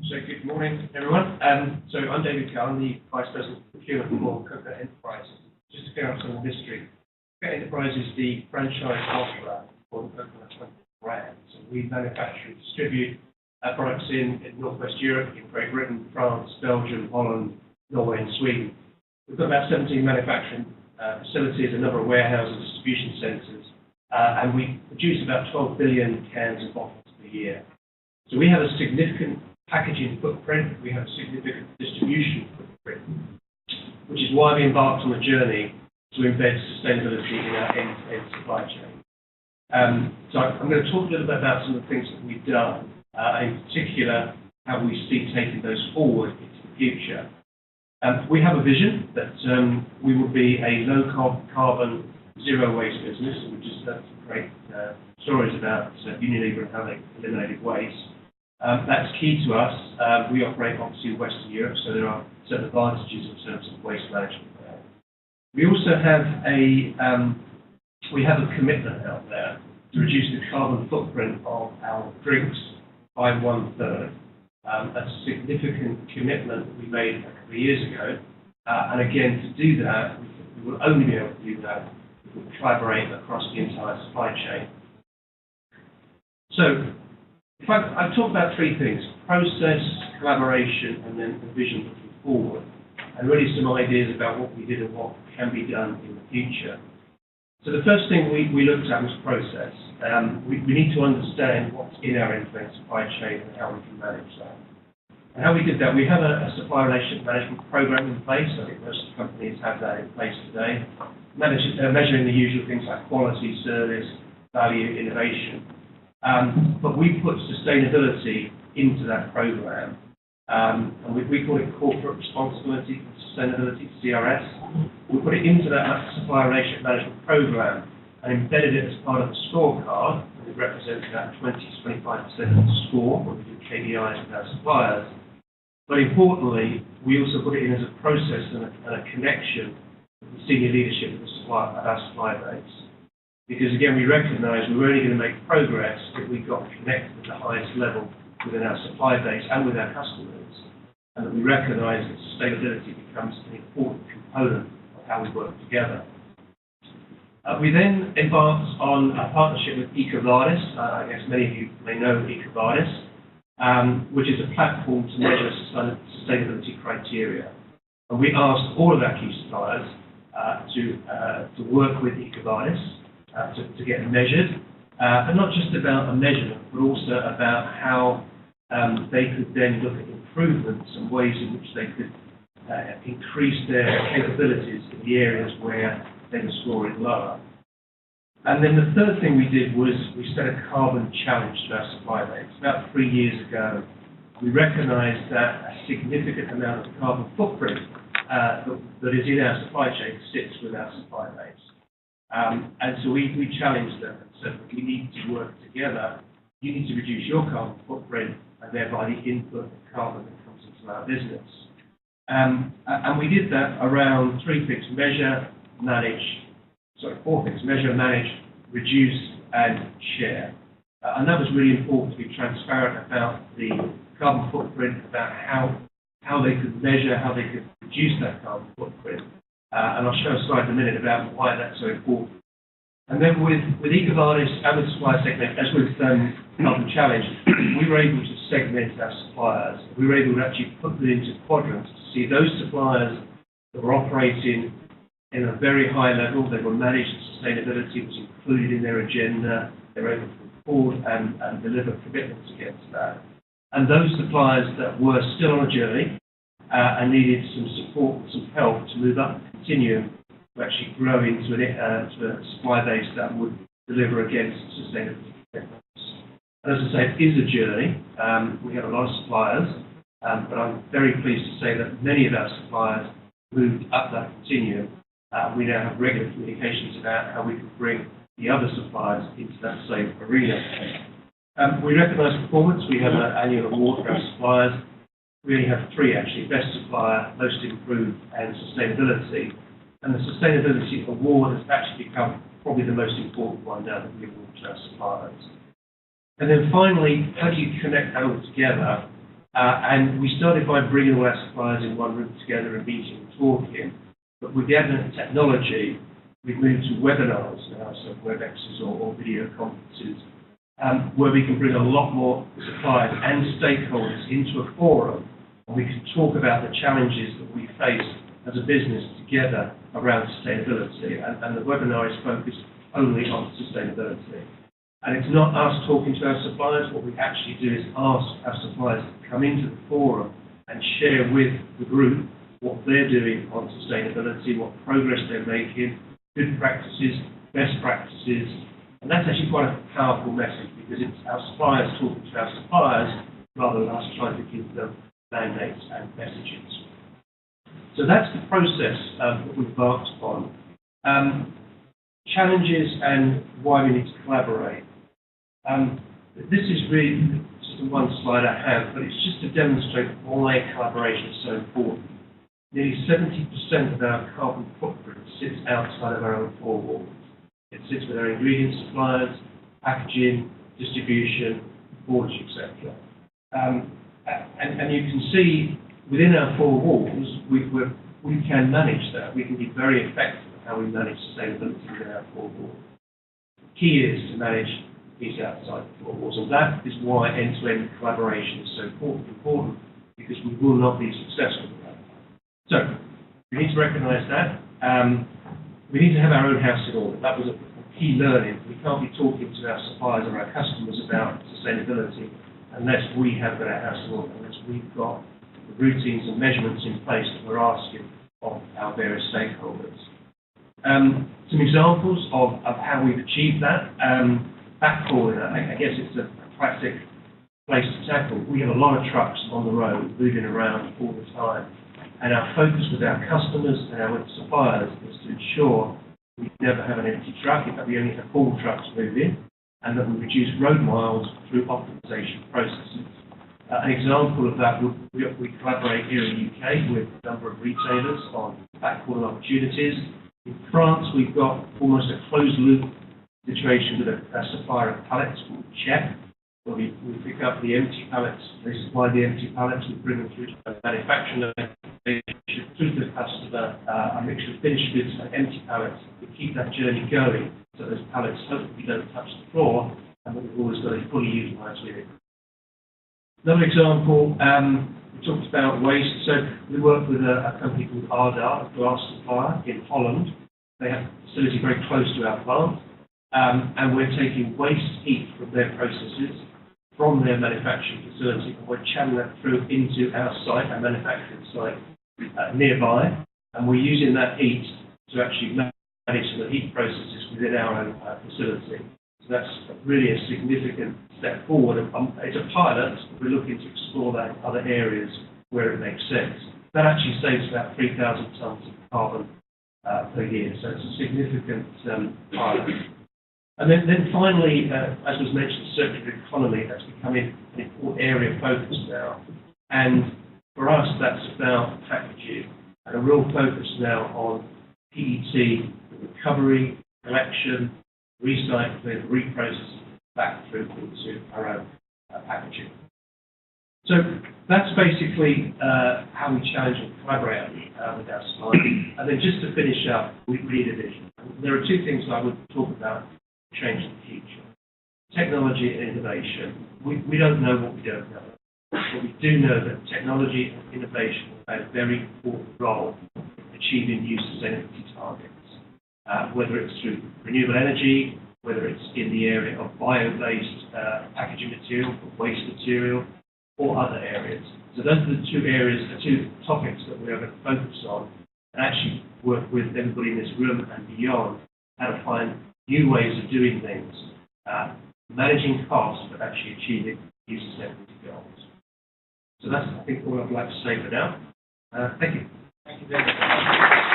So good morning, everyone. So I'm David Carr, I'm the Vice President of Procurement for Coca-Cola Enterprises. Just to clear up some of the history, Coca-Cola Enterprises is the franchise offerer for the Coca-Cola brand. So we manufacture and distribute products in Northwest Europe, in Great Britain, France, Belgium, Holland, Norway and Sweden. We've got about 17 manufacturing facilities, a number of warehouses, distribution centres, and we produce about 12 billion cans and bottles per year. So we have a significant packaging footprint, we have a significant distribution footprint, which is why we embarked on a journey to embed sustainability in our end-to-end supply chain. So I'm going to talk a little bit about some of the things that we've done, in particular how we see taking those forward into the future. We have a vision that we will be a low-carbon, zero-waste business, and we've just heard some great stories about Unilever and how they eliminated waste. That's key to us. We operate obviously in Western Europe, so there are certain advantages in terms of waste management there. We also have a commitment out there to reduce the carbon footprint of our drinks by 1/3. That's a significant commitment that we made a couple of years ago. And again, to do that, we will only be able to do that if we collaborate across the entire supply chain. So, I've talked about three things: process, collaboration, and then the vision looking forward, and really some ideas about what we did and what can be done in the future. So the first thing we looked at was process. We need to understand what's in our end-to-end supply chain and how we can manage that. And how we did that, we have a supplier relationship management program in place. I think most companies have that in place today. Measuring the usual things like quality, service, value, innovation. But we put sustainability into that program, and we call it corporate responsibility and sustainability, CRS. We put it into that supplier relationship management program and embedded it as part of the scorecard, and it represents about 20 to 25% of the score when we do KPIs with our suppliers. But importantly, we also put it in as a process and a connection with the senior leadership of our supply base. Because again, we recognise we're only going to make progress if we've got connected at the highest level within our supply base and with our customers, and that we recognise that sustainability becomes an important component of how we work together. We then embarked on a partnership with EcoVadis. I guess many of you may know EcoVadis, which is a platform to measure sustainability criteria. And we asked all of our key suppliers to work with EcoVadis to get measured, but not just about a measurement, but also about how they could then look at improvements and ways in which they could increase their capabilities in the areas where they were scoring lower. And then the third thing we did was we set a carbon challenge to our supply base. About 3 years ago, we recognised that a significant amount of the carbon footprint that is in our supply chain sits with our supply base. And so we challenged them and said, we need to work together. You need to reduce your carbon footprint and thereby the input of carbon that comes into our business. And we did that around three things: four things: measure, manage, reduce, and share. And that was really important to be transparent about the carbon footprint, about how they could measure, how they could reduce that carbon footprint. And I'll show a slide in a minute about why that's so important. And then with EcoVadis and with supplier segment, as with Carbon Challenge, we were able to segment our suppliers. We were able to actually put them into quadrants to see those suppliers that were operating in a very high level. They were managed, sustainability was included in their agenda. They were able to report and deliver commitments against that. And those suppliers that were still on a journey and needed some support, some help to move up the continuum, to actually grow into a supply base that would deliver against sustainability commitments. And as I say, it is a journey. We have a lot of suppliers, but I'm very pleased to say that many of our suppliers moved up that continuum. We now have regular communications about how we can bring the other suppliers into that same arena. We recognise performance. We have an annual award for our suppliers. We only have three, actually: Best Supplier, Most Improved, and Sustainability. And the Sustainability Award has actually become probably the most important one now that we award to our suppliers. And then finally, how do you connect that all together And we started by bringing all our suppliers in one room together and meeting and talking. But with the advent of technology, we've moved to webinars now, so WebExes or video conferences, where we can bring a lot more suppliers and stakeholders into a forum, and we can talk about the challenges that we face as a business together around sustainability. And the webinar is focused only on sustainability. And it's not us talking to our suppliers. What we actually do is ask our suppliers to come into the forum and share with the group what they're doing on sustainability, what progress they're making, good practices, best practices. And that's actually quite a powerful message, because it's our suppliers talking to our suppliers rather than us trying to give them mandates and messages. So that's the process that we've embarked upon. Challenges and why we need to collaborate. This is really just the one slide I have, but it's just to demonstrate why collaboration is so important. Nearly 70% of our carbon footprint sits outside of our own four walls. It sits with our ingredient suppliers, packaging, distribution, forage, etc. And you can see within our four walls, we can manage that. We can be very effective at how we manage sustainability within our four walls. The key is to manage these outside the four walls, and that is why end-to-end collaboration is so important, because we will not be successful without that. So, we need to recognise that. We need to have our own house in order. That was a key learning. We can't be talking to our suppliers or our customers about sustainability unless we have got our house in order, unless we've got the routines and measurements in place that we're asking of our various stakeholders. Some examples of how we've achieved that. Backhauling, I guess it's a classic place to tackle. We have a lot of trucks on the road moving around all the time, and our focus with our customers and our suppliers is to ensure we never have an empty truck, in fact we only have full trucks moving, and that we reduce road miles through optimization processes. An example of that would we collaborate here in the UK with a number of retailers on backhauling opportunities. In France, we've got almost a closed loop situation with a supplier of pallets called Chef, where we pick up the empty pallets, they supply the empty pallets, we bring them through to the manufacturing through to the customer, a mixture of finished goods and empty pallets. We keep that journey going so those pallets hopefully don't touch the floor, and that we've always got a fully utilised vehicle. Another example, we talked about waste. So we work with a company called Ardar, a glass supplier in Holland. They have a facility very close to our plant. And we're taking waste heat from their processes, from their manufacturing facility, and we're channeling that through into our site, our manufacturing site nearby, and we're using that heat to actually manage some of the heat processes within our own facility. So that's really a significant step forward. It's a pilot, but we're looking to explore that in other areas where it makes sense. That actually saves about 3,000 tonnes of carbon per year, so it's a significant pilot. And then finally, as was mentioned, circular economy, that's becoming an important area of focus now. And for us, that's about packaging, and a real focus now on PET, recovery, collection, recycling, reprocessing back through into our own packaging. So that's basically how we challenge and collaborate with our suppliers. And then just to finish up, we need a vision. There are two things I would talk about change in the future. Technology and innovation. We don't know what we don't know. But we do know that technology and innovation will play a very important role in achieving new sustainability targets. Whether it's through renewable energy, whether it's in the area of bio-based packaging material, waste material, or other areas. So those are the two topics that we are going to focus on and actually work with everybody in this room and beyond how to find new ways of doing things, managing costs, but actually achieving new sustainability goals. So that's, I think, all I'd like to say for now. Thank you. Thank you very much.